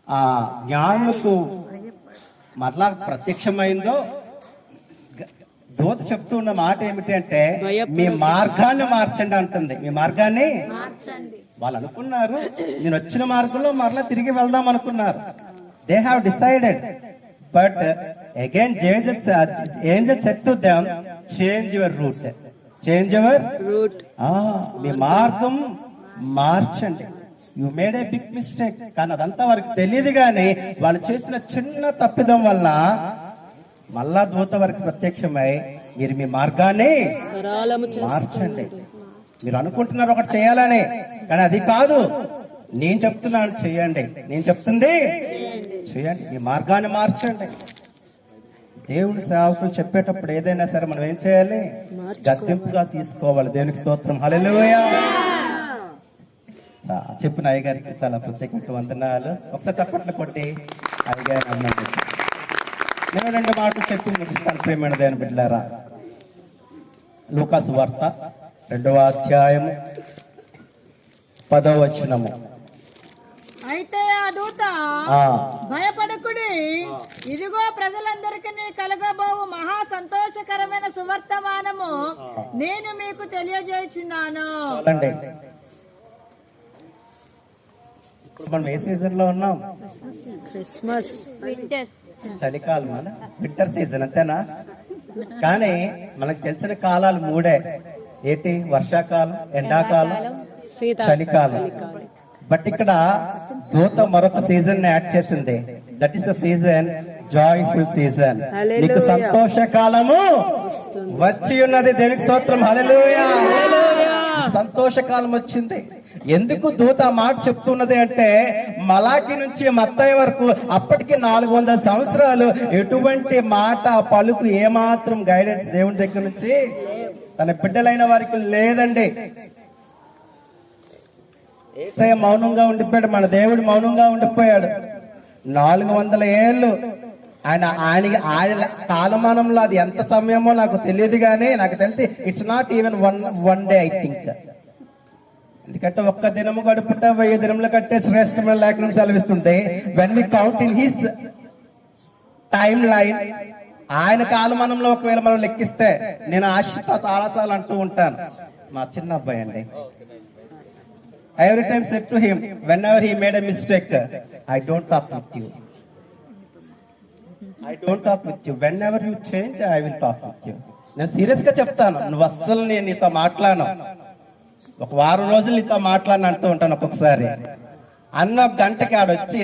ఆ జ్ఞానులకు మరలా ప్రత్యక్షమైందో, దూత చెప్తూ ఉన్న మాట ఏమిటి అంటే మీ మార్గాన్ని మార్చండి అంటుంది. మీ మార్గాన్ని వాళ్ళు అనుకున్నారు, నేను వచ్చిన మార్గంలో మరలా తిరిగి వెళ్దాం అనుకున్నారు. They have decided, but again angel said to them, change your route, change your route. మీ మార్గం మార్చండి. You made a big mistake. కానీ అదంతా వారికి తెలియదు. కానీ వాళ్ళు చేసిన చిన్న తప్పిదం వల్ల మళ్ళా దూత వారికి ప్రత్యక్షమై మీరు మీ మార్గాన్ని మార్చండి. మీరు అనుకుంటున్నారు ఒకటి చేయాలని, కానీ అది కాదు. నేను చెప్తున్నాను చేయండి, నేను చెప్తుంది చేయండి, మీ మార్గాన్ని మార్చండి. దేవుని సేవకులు చెప్పేటప్పుడు ఏదైనా సరే మనం ఏం చేయాలి? గద్దెంపుగా తీసుకోవాలి. దేవునికి స్తోత్రం, హల్లెలూయా. చెప్పిన అయ్యగారికి చాలా ప్రత్యేక వందనాలు. ఒకసారి చప్పట్లు కొట్టి అయ్యగారి అన్నాను. నేను 2 మాటలు చెప్పి ముగిస్తాను. ప్రేమైన దేవుని బిడ్డలారా, లూకా సువార్త 2వ అధ్యాయము 10వ వచనము. అయితే ఆ దూత, భయపడకుడి, ఇదిగో ప్రజలందరికీ కలగబోవు మహా సంతోషకరమైన సువర్తమానము నేను మీకు తెలియజేయుచున్నాను. ఇప్పుడు మనం ఏ సీజన్ లో ఉన్నాం? క్రిస్మస్, వింటర్, చలికాలం, వింటర్ సీజన్, అంతేనా? కానీ మనకు తెలిసిన కాలాలు 3. ఏంటి? వర్షాకాలం, ఎండాకాలం, చలికాలం. బట్ ఇక్కడ దూత మరొక సీజన్ ని యాడ్ చేసింది. That is the season, joyful season. నీకు సంతోష కాలము వచ్చి ఉన్నది. దేవునికి స్తోత్రం, హల్లెలూయా. సంతోష కాలం వచ్చింది. ఎందుకు దూత మాట చెప్తున్నది అంటే, మలాకి నుంచి మత్తయి వరకు అప్పటికి 400 సంవత్సరాలు ఎటువంటి మాట పలుకు ఏమాత్రం గైడెన్స్ దేవుని దగ్గర నుంచి తన బిడ్డలైన వారికి లేదండి. యేసయ్య మౌనంగా ఉండిపోయాడు, మన దేవుడు మౌనంగా ఉండిపోయాడు. 400 ఏళ్ళు ఆయన కాలమానంలో అది ఎంత సమయమో నాకు తెలియదు. కానీ నాకు తెలిసి it's not even one day, I think. ఎందుకంటే ఒక్క దినము గడుపుట 1000 దినములు కట్టే శ్రేష్టమైన లేఖనం సెలవిస్తుంది. When we count in his timeline, ఆయన కాలమానంలో ఒకవేళ మనం లెక్కిస్తే, నేను ఆశతో చాలాసార్లు అంటూ ఉంటాను, మా చిన్న అబ్బాయి అండి, every time said to him, whenever he made a mistake, I don't talk with you, I don't talk with you, whenever you change I will talk with you. నేను సీరియస్ గా చెప్తాను, నువ్వు అస్సలు నేను నీతో మాట్లాడను, ఒక వారం రోజులు నీతో మాట్లాడను అంటూ ఉంటాను. ఒక్కొక్కసారి అన్న గంటకి ఆడొచ్చి